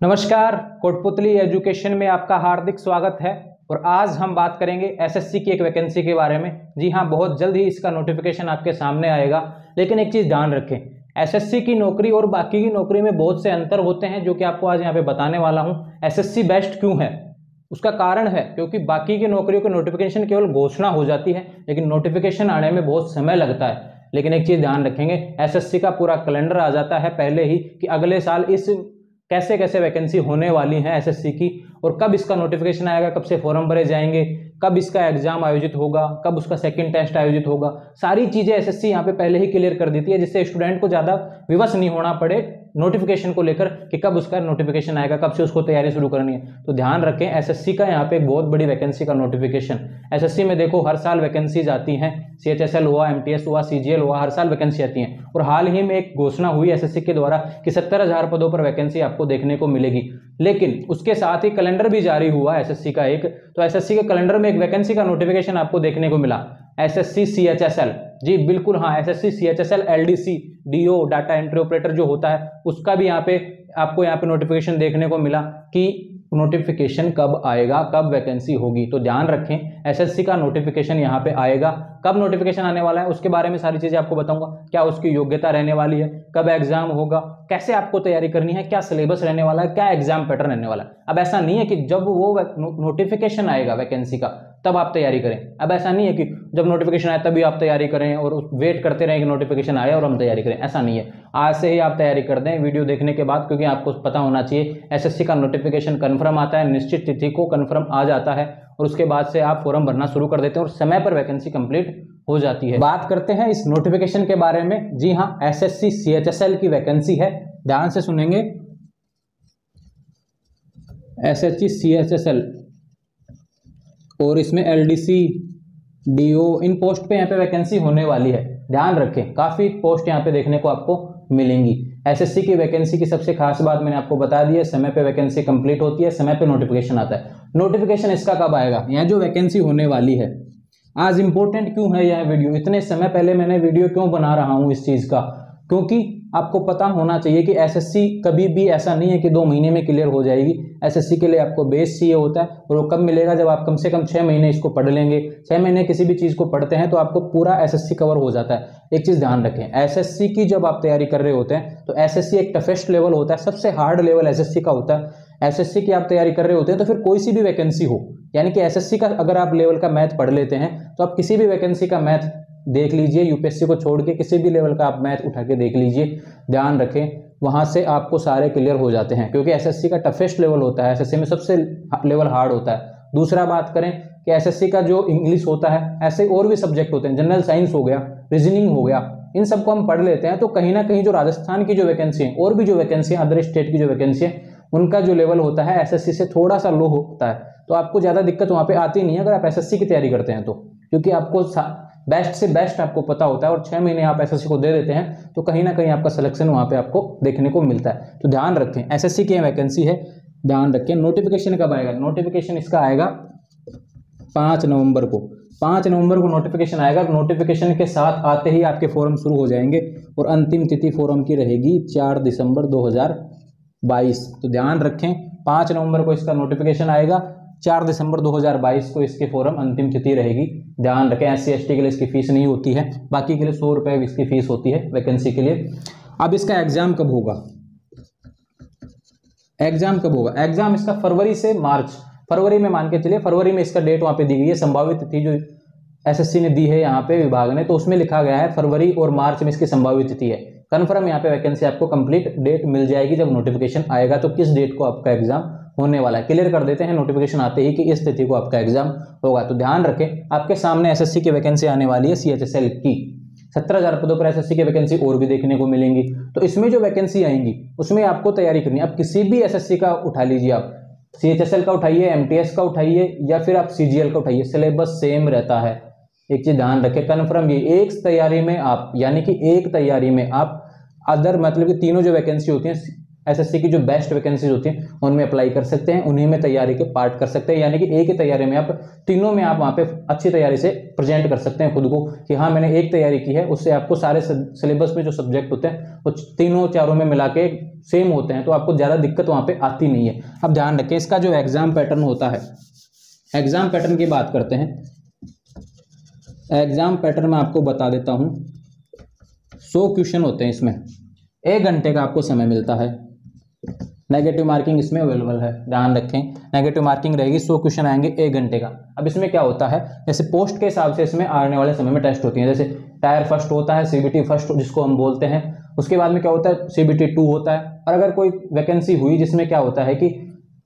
नमस्कार, कोटपुतली एजुकेशन में आपका हार्दिक स्वागत है। और आज हम बात करेंगे एसएससी की एक वैकेंसी के बारे में। जी हाँ, बहुत जल्द ही इसका नोटिफिकेशन आपके सामने आएगा। लेकिन एक चीज़ ध्यान रखें, एसएससी की नौकरी और बाकी की नौकरी में बहुत से अंतर होते हैं, जो कि आपको आज यहाँ पे बताने वाला हूँ। एसएससी बेस्ट क्यों है, उसका कारण है क्योंकि बाकी की नौकरियों के नोटिफिकेशन केवल घोषणा हो जाती है, लेकिन नोटिफिकेशन आने में बहुत समय लगता है। लेकिन एक चीज़ ध्यान रखेंगे, एसएससी का पूरा कैलेंडर आ जाता है पहले ही कि अगले साल इस कैसे कैसे वैकेंसी होने वाली है एसएससी की, और कब इसका नोटिफिकेशन आएगा, कब से फॉर्म भरे जाएंगे, कब इसका एग्जाम आयोजित होगा, कब उसका सेकंड टेस्ट आयोजित होगा। सारी चीजें एसएससी यहाँ पे पहले ही क्लियर कर देती है, जिससे स्टूडेंट को ज्यादा विवश नहीं होना पड़े नोटिफिकेशन को लेकर कि कब उसका नोटिफिकेशन आएगा, कब से उसको तैयारी शुरू करनी है। तो ध्यान रखें, एसएससी का यहाँ पे एक बहुत बड़ी वैकेंसी का नोटिफिकेशन। एसएससी में देखो हर साल वैकेंसीज आती हैं, सीएचएसएल हुआ, एमटीएस हुआ, सीजीएल हुआ, हर साल वैकेंसी आती हैं। और हाल ही में एक घोषणा हुई एसएससी के द्वारा कि 70,000 पदों पर वैकेंसी आपको देखने को मिलेगी। लेकिन उसके साथ ही कैलेंडर भी जारी हुआ एसएससी का एक, तो एसएससी के कैलेंडर में एक वैकेंसी का नोटिफिकेशन आपको देखने को मिला, एसएससी सीएचएसएल। जी बिल्कुल हाँ, SSC CHSL LDC DO data entry operator जो होता है, उसका भी यहाँ पे आपको यहाँ पे नोटिफिकेशन देखने को मिला कि नोटिफिकेशन कब आएगा, कब वैकेंसी होगी। तो ध्यान रखें, एसएससी का नोटिफिकेशन यहाँ पे आएगा। कब नोटिफिकेशन आने वाला है उसके बारे में सारी चीजें आपको बताऊंगा, क्या उसकी योग्यता रहने वाली है, कब एग्जाम होगा, कैसे आपको तैयारी करनी है, क्या सिलेबस रहने वाला है, क्या एग्जाम पैटर्न रहने वाला है। अब ऐसा नहीं है कि जब वो नोटिफिकेशन आएगा वैकेंसी का तब आप तैयारी करें। अब ऐसा नहीं है कि जब नोटिफिकेशन आए तभी आप तैयारी करें और वेट करते रहें कि नोटिफिकेशन आए और हम तैयारी करें, ऐसा नहीं है। आज से ही आप तैयारी कर दें वीडियो देखने के बाद, क्योंकि आपको पता होना चाहिए एसएससी का नोटिफिकेशन कंफर्म आता है, निश्चित तिथि को कंफर्म आ जाता है, और उसके बाद से आप फॉर्म भरना शुरू कर देते हैं और समय पर वैकेंसी कंप्लीट हो जाती है। बात करते हैं इस नोटिफिकेशन के बारे में। जी हाँ, एसएससी सीएचएसएल की वैकेंसी है, ध्यान से सुनेंगे। एसएससी सीएचएसएल और इसमें एलडीसी डीओ, इन पोस्ट पे यहाँ पे वैकेंसी होने वाली है। ध्यान रखें, काफी पोस्ट यहाँ पे देखने को आपको मिलेंगी। एसएससी की वैकेंसी की सबसे खास बात मैंने आपको बता दी है, समय पे वैकेंसी कंप्लीट होती है, समय पे नोटिफिकेशन आता है। नोटिफिकेशन इसका कब आएगा, यह जो वैकेंसी होने वाली है। आज इंपॉर्टेंट क्यों है यह वीडियो, इतने समय पहले मैंने वीडियो क्यों बना रहा हूं इस चीज का, क्योंकि आपको पता होना चाहिए कि एसएससी कभी भी ऐसा नहीं है कि 2 महीने में क्लियर हो जाएगी। एसएससी के लिए आपको बेस चाहिए होता है, और वो कब मिलेगा, जब आप कम से कम 6 महीने इसको पढ़ लेंगे। 6 महीने किसी भी चीज को पढ़ते हैं तो आपको पूरा एसएससी कवर हो जाता है। एक चीज ध्यान रखें, एसएससी की जब आप तैयारी कर रहे होते हैं तो एसएससी एक टफेस्ट लेवल होता है, सबसे हार्ड लेवल एसएससी का होता है। एसएससी की आप तैयारी कर रहे होते हैं तो फिर कोई सी भी वैकेंसी हो, यानी कि एसएससी का अगर आप लेवल का मैथ पढ़ लेते हैं तो आप किसी भी वैकेंसी का मैथ देख लीजिए, यूपीएससी को छोड़ के किसी भी लेवल का आप मैथ उठा के देख लीजिए। ध्यान रखें, वहां से आपको सारे क्लियर हो जाते हैं, क्योंकि एसएससी का टफेस्ट लेवल होता है, एसएससी में सबसे लेवल हार्ड होता है। दूसरा बात करें कि एसएससी का जो इंग्लिश होता है, ऐसे और भी सब्जेक्ट होते हैं, जनरल साइंस हो गया, रीजनिंग हो गया, इन सबको हम पढ़ लेते हैं तो कहीं ना कहीं जो राजस्थान की जो वैकेंसी है और भी जो वैकेंसी है, अदर स्टेट की जो वैकेंसी है, उनका जो लेवल होता है एसएससी से थोड़ा सा लो होता है। तो आपको ज्यादा दिक्कत वहां पे आती नहीं है अगर आप एसएससी की तैयारी करते हैं तो, क्योंकि आपको बेस्ट से बेस्ट आपको पता होता है और 6 महीने आप एसएससी को दे देते हैं तो कहीं ना कहीं आपका सिलेक्शन वहां पे आपको देखने को मिलता है। तो ध्यान रखें, एसएससी की वैकेंसी है, ध्यान रखें। नोटिफिकेशन कब आएगा, नोटिफिकेशन इसका आएगा 5 नवंबर को। 5 नवंबर को नोटिफिकेशन आएगा। नोटिफिकेशन के साथ आते ही आपके फॉर्म शुरू हो जाएंगे और अंतिम तिथि फॉर्म की रहेगी 4 दिसंबर 2022। तो ध्यान रखें, 5 नवंबर को इसका नोटिफिकेशन आएगा, 4 दिसंबर 2022 को इसके फॉर्म अंतिम तिथि रहेगी। ध्यान रखें, एससी एसटी के लिए इसकी फीस नहीं होती है, बाकी के लिए 100 रुपये इसकी फीस होती है वैकेंसी के लिए। अब इसका एग्जाम कब होगा, एग्जाम कब होगा, एग्जाम इसका फरवरी से मार्च, फरवरी में मान के चलिए, फरवरी में इसका डेट वहां पे दी गई है, संभावित तिथि जो एसएससी ने दी है यहाँ पे विभाग ने, तो उसमें लिखा गया है फरवरी और मार्च में इसकी संभावित तिथि है। कन्फर्म यहाँ पे वैकेंसी आपको कंप्लीट डेट मिल जाएगी जब नोटिफिकेशन आएगा, तो किस डेट को आपका एग्जाम होने वाला है क्लियर कर देते हैं नोटिफिकेशन आते ही कि इस तिथि को आपका एग्जाम होगा। तो ध्यान रखें, आपके सामने एसएससी की वैकेंसी आने वाली है सीएचएसएल की, 17,000 पदों पर एसएससी की वैकेंसी और भी देखने को मिलेंगी। तो इसमें जो वैकेंसी आएंगी उसमें आपको तैयारी करनी है। आप किसी भी एसएससी का उठा लीजिए, आप सीएचएसएल का उठाइए, एमटीएस का उठाइए या फिर आप सीजीएल का उठाइए, सिलेबस सेम रहता है। एक चीज ध्यान रखें, कन्फर्म ये एक तैयारी में आप, यानी कि एक तैयारी में आप अदर मतलब कि तीनों जो वैकेंसी होती हैं एसएससी की जो बेस्ट वैकेंसीज होती हैं उनमें अप्लाई कर सकते हैं, उन्हीं में तैयारी के पार्ट कर सकते हैं, यानी कि एक ही तैयारी में आप तीनों में आप वहाँ पे अच्छी तैयारी से प्रेजेंट कर सकते हैं खुद को कि हाँ मैंने एक तैयारी की है। उससे आपको सारे सिलेबस में जो सब्जेक्ट होते हैं वो तीनों चारों में मिला के सेम होते हैं, तो आपको ज़्यादा दिक्कत वहाँ पे आती नहीं है। अब ध्यान रखें इसका जो एग्जाम पैटर्न होता है, एग्जाम पैटर्न की बात करते हैं। एग्जाम पैटर्न में आपको बता देता हूँ, 100 क्वेश्चन होते हैं इसमें, 1 घंटे का आपको समय मिलता है। नेगेटिव मार्किंग इसमें अवेलेबल है, ध्यान रखें नेगेटिव मार्किंग रहेगी, 100 क्वेश्चन आएंगे 1 घंटे का। अब इसमें क्या होता है, जैसे पोस्ट के हिसाब से इसमें आने वाले समय में टेस्ट होती है, जैसे टायर फर्स्ट होता है, सीबीटी फर्स्ट जिसको हम बोलते हैं, उसके बाद में क्या होता है सीबीटी 2 होता है। और अगर कोई वैकेंसी हुई जिसमें क्या होता है कि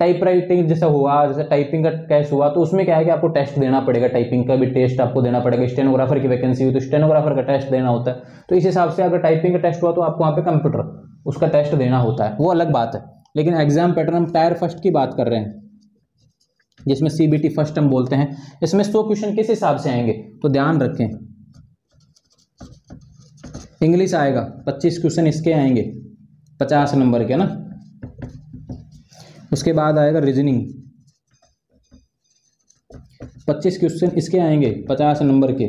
टाइप राइटिंग जैसा हुआ, जैसे टाइपिंग का केस हुआ, तो उसमें क्या है कि आपको टेस्ट देना पड़ेगा, टाइपिंग का भी टेस्ट आपको देना पड़ेगा। स्टेनोग्राफर की वैकेंसी हुई तो स्टेनोग्राफर का टेस्ट देना होता है, तो इस हिसाब से अगर टाइपिंग का टेस्ट हुआ तो आपको वहाँ पे कंप्यूटर उसका टेस्ट देना होता है, वो अलग बात है। लेकिन एग्जाम पैटर्न हम टायर फर्स्ट की बात कर रहे हैं, जिसमें सीबीटी फर्स्ट हम बोलते हैं। इसमें 100 क्वेश्चन किस हिसाब से आएंगे, तो ध्यान रखें इंग्लिश आएगा 25 क्वेश्चन इसके आएंगे 50 नंबर के ना। उसके बाद आएगा रीजनिंग 25 क्वेश्चन इसके आएंगे 50 नंबर के।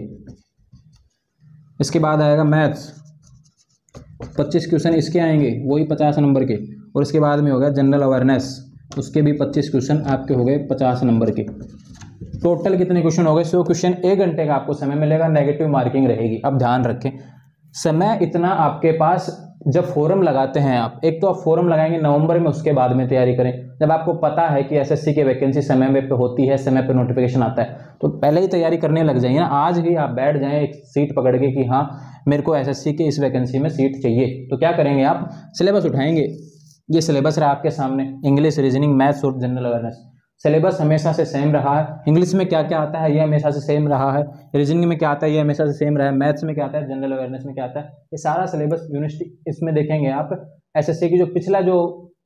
इसके बाद आएगा मैथ्स 25 क्वेश्चन इसके आएंगे वही 50 नंबर के। और इसके बाद में होगा जनरल अवेयरनेस, उसके भी 25 क्वेश्चन आपके हो गए 50 नंबर के। टोटल कितने क्वेश्चन हो गए, 100 क्वेश्चन, 1 घंटे का आपको समय मिलेगा, नेगेटिव मार्किंग रहेगी। अब ध्यान रखें समय इतना आपके पास, जब फॉर्म लगाते हैं आप, एक तो आप फॉर्म लगाएंगे नवंबर में, उसके बाद में तैयारी करें। जब आपको पता है कि एसएससी की वैकेंसी समय पे होती है, समय पे नोटिफिकेशन आता है, तो पहले ही तैयारी करने लग जाइए ना। आज ही आप बैठ जाएं एक सीट पकड़ के कि हाँ मेरे को एसएससी की इस वैकेंसी में सीट चाहिए, तो क्या करेंगे आप सिलेबस उठाएंगे। ये सिलेबस रहा आपके सामने, इंग्लिश, रीजनिंग, मैथ्स और जनरल अवेयरनेस। सिलेबस हमेशा से सेम रहा है। इंग्लिश में क्या क्या आता है ये हमेशा से सेम रहा है, रीजनिंग में क्या आता है ये हमेशा से सेम रहा है, मैथ्स में क्या आता है, जनरल अवेयरनेस में क्या आता है, ये सारा सिलेबस यूनिवर्सिटी इसमें देखेंगे आप। एसएससी की जो पिछला जो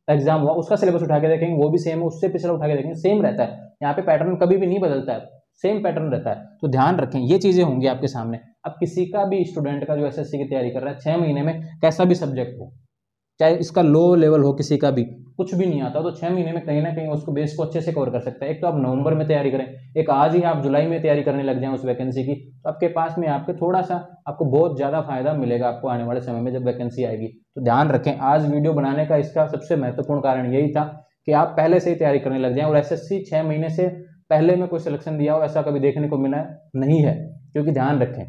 एग्जाम हुआ उसका सिलेबस उठा के देखेंगे वो भी सेम है, उससे पिछला उठा के देखेंगे सेम रहता है। यहाँ पे पैटर्न कभी भी नहीं बदलता है, सेम पैटर्न रहता है। तो ध्यान रखें ये चीजें होंगी आपके सामने। अब किसी का भी स्टूडेंट का जो एसएससी की तैयारी कर रहा है 6 महीने में कैसा भी सब्जेक्ट हो, चाहे इसका लो लेवल हो, किसी का भी कुछ भी नहीं आता, तो 6 महीने में कहीं ना कहीं उसको बेस को अच्छे से कवर कर सकता है। एक तो आप नवंबर में तैयारी करें, एक आज ही आप जुलाई में तैयारी करने लग जाएं उस वैकेंसी की, तो आपके पास में आपके थोड़ा सा आपको बहुत ज़्यादा फायदा मिलेगा आपको आने वाले समय में जब वैकेंसी आएगी। तो ध्यान रखें आज वीडियो बनाने का इसका सबसे महत्वपूर्ण कारण यही था कि आप पहले से ही तैयारी करने लग जाएं। और एसएससी 6 महीने से पहले में कोई सिलेक्शन दिया हो ऐसा कभी देखने को मिला नहीं है, क्योंकि ध्यान रखें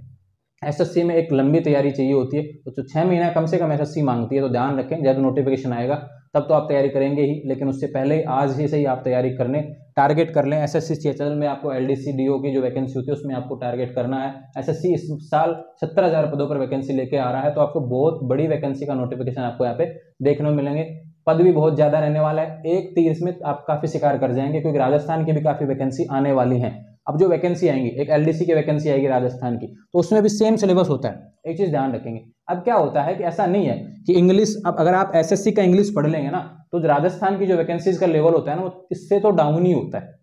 एसएससी में एक लंबी तैयारी चाहिए होती है, तो 6 महीना कम से कम एसएससी मांगती है। तो ध्यान रखें जब नोटिफिकेशन आएगा तब तो आप तैयारी करेंगे ही, लेकिन उससे पहले आज ही से ही आप तैयारी करने टारगेट कर लें। एसएससी सीएचएसएल में आपको एलडीसी डीओ की जो वैकेंसी होती है उसमें आपको टारगेट करना है। एसएससी इस साल 17,000 पदों पर वैकेंसी लेके आ रहा है, तो आपको बहुत बड़ी वैकेंसी का नोटिफिकेशन आपको यहाँ पे देखने को मिलेंगे। पद भी बहुत ज्यादा रहने वाला है, एक तीर इसमें आप काफी शिकार कर जाएंगे, क्योंकि राजस्थान की भी काफी वैकेंसी आने वाली है। अब जो वैकेंसी आएंगी, एक एलडीसी की वैकेंसी आएगी राजस्थान की, तो उसमें भी सेम सिलेबस होता है। एक चीज ध्यान रखेंगे, अब क्या होता है कि ऐसा नहीं है कि इंग्लिश, अब अगर आप एसएससी का इंग्लिश पढ़ लेंगे ना, तो राजस्थान की जो वैकेंसीज का लेवल होता है ना वो इससे तो डाउन ही होता है।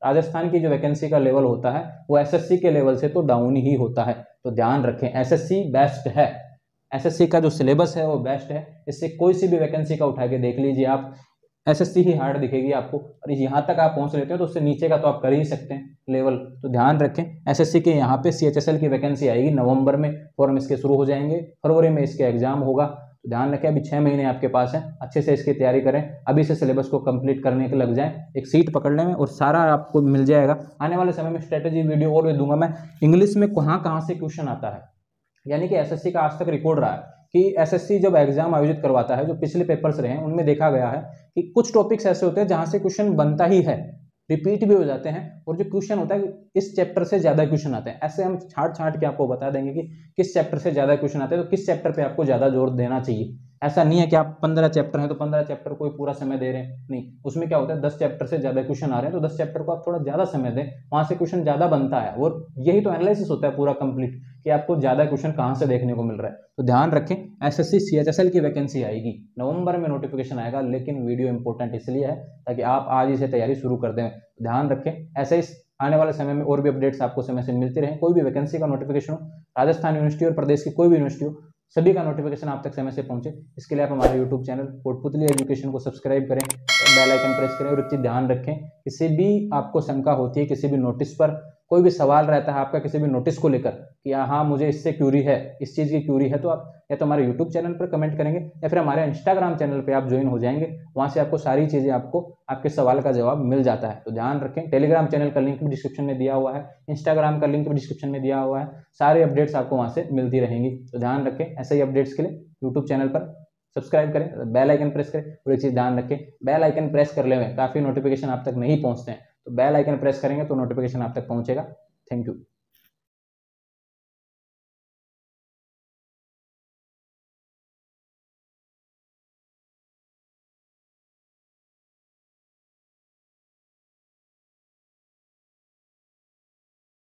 राजस्थान की जो वैकेंसी का लेवल होता है वो एसएससी के लेवल से तो डाउन ही होता है। तो ध्यान रखें एसएससी बेस्ट है, एसएससी का जो सिलेबस है वो बेस्ट है। इससे कोई सी भी वैकेंसी का उठा के देख लीजिए आप, एसएससी ही हार्ड दिखेगी आपको। और यहाँ तक आप पहुँच लेते हो तो उससे नीचे का तो आप कर ही सकते हैं लेवल। तो ध्यान रखें एसएससी के यहाँ पे सीएचएसएल की वैकेंसी आएगी नवंबर में, फॉर्म इसके शुरू हो जाएंगे, फरवरी में इसके एग्जाम होगा। तो ध्यान रखें अभी 6 महीने आपके पास हैं, अच्छे से इसकी तैयारी करें, अभी से सिलेबस को कंप्लीट करने के लग जाएं, एक सीट पकड़ने में और सारा आपको मिल जाएगा। आने वाले समय में स्ट्रेटेजी वीडियो और भी दूंगा मैं, इंग्लिश में कहाँ से क्वेश्चन आता है। यानी कि एसएससी का आज तक रिकॉर्ड रहा है कि एसएससी जब एग्जाम आयोजित करवाता है, जो पिछले पेपर्स रहे हैं उनमें देखा गया है कि कुछ टॉपिक्स ऐसे होते हैं जहां से क्वेश्चन बनता ही है, रिपीट भी हो जाते हैं, और जो क्वेश्चन होता है इस चैप्टर से ज्यादा क्वेश्चन आते हैं। ऐसे हम छाट के आपको बता देंगे कि किस चैप्टर से ज्यादा क्वेश्चन आते हैं, तो किस चैप्टर पे आपको ज्यादा जोर देना चाहिए। ऐसा नहीं है कि आप 15 चैप्टर हैं तो 15 चैप्टर को पूरा समय दे रहे हैं, नहीं, उसमें क्या होता है 10 चैप्टर से ज्यादा क्वेश्चन आ रहे हैं तो 10 चैप्टर को आप थोड़ा ज्यादा समय दें, वहां से क्वेश्चन ज्यादा बनता है। और यही तो एनालिसिस होता है पूरा कंप्लीट कि आपको ज्यादा क्वेश्चन कहां से देखने को मिल रहा है। तो ध्यान रखें एसएससी सीएचएसएल की वैकेंसी आएगी नवंबर में, नोटिफिकेशन आएगा, लेकिन वीडियो इंपॉर्टेंट इसलिए है ताकि आप आज ही से तैयारी शुरू कर दें। ध्यान रखें ऐसे ही आने वाले समय में और भी अपडेट्स आपको समय से मिलती रहे। कोई भी वैकेंसी का नोटिफिकेशन हो, राजस्थान यूनिवर्सिटी और प्रदेश की कोई भी यूनिवर्सिटी हो, सभी का नोटिफिकेशन आप तक समय से पहुंचे, इसके लिए आप हमारे यूट्यूब चैनल कोटपुतली एजुकेशन को सब्सक्राइब करें, बेल आइकन प्रेस करें। और एक चीज़ ध्यान रखें, किसी भी आपको शंका होती है, किसी भी नोटिस पर कोई भी सवाल रहता है आपका किसी भी नोटिस को लेकर कि हाँ मुझे इससे क्यूरी है, इस चीज़ की क्यूरी है, तो आप या तो हमारे यूट्यूब चैनल पर कमेंट करेंगे या फिर हमारे इंस्टाग्राम चैनल पर आप ज्वाइन हो जाएंगे। वहाँ से आपको सारी चीज़ें आपको आपके सवाल का जवाब मिल जाता है। तो ध्यान रखें, टेलीग्राम चैनल का लिंक भी डिस्क्रिप्शन में दिया हुआ है, इंस्टाग्राम का लिंक भी डिस्क्रिप्शन में दिया हुआ है, सारे अपडेट्स आपको वहाँ से मिलती रहेंगी। तो ध्यान रखें, ऐसे ही अपडेट्स के लिए यूट्यूब चैनल पर सब्सक्राइब करें, बेल आइकन प्रेस करें। और एक चीज़ ध्यान रखें, बेल आइकन प्रेस कर ले काफ़ी नोटिफिकेशन आप तक नहीं पहुँचते हैं, तो बेल आइकन प्रेस करेंगे तो नोटिफिकेशन आप तक पहुँचेगा। Thank you.